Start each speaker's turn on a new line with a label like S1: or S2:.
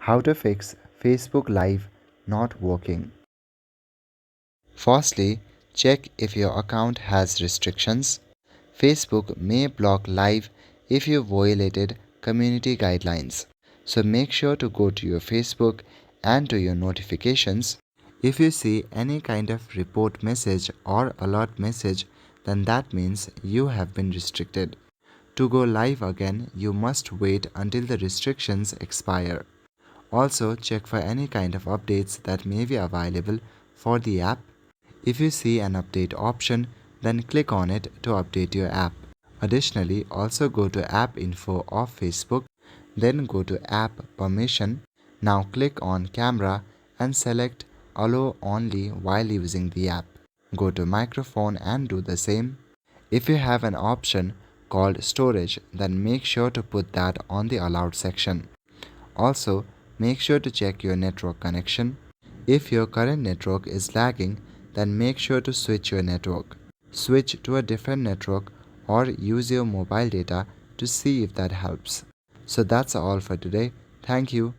S1: How to fix Facebook Live not working. Firstly, check if your account has restrictions. Facebook may block live if you violated community guidelines. So make sure to go to your Facebook and to your notifications. If you see any kind of report message or alert message, then that means you have been restricted. To go live again, you must wait until the restrictions expire. Also, check for any kind of updates that may be available for the app. If you see an update option, then click on it to update your app. Additionally, also go to App Info of Facebook, then go to App Permission. Now click on Camera and select Allow Only while using the app. Go to Microphone and do the same. If you have an option called Storage, then make sure to put that on the Allowed section. Also, make sure to check your network connection. If your current network is lagging, then make sure to switch your network. Switch to a different network or use your mobile data to see if that helps. So that's all for today. Thank you.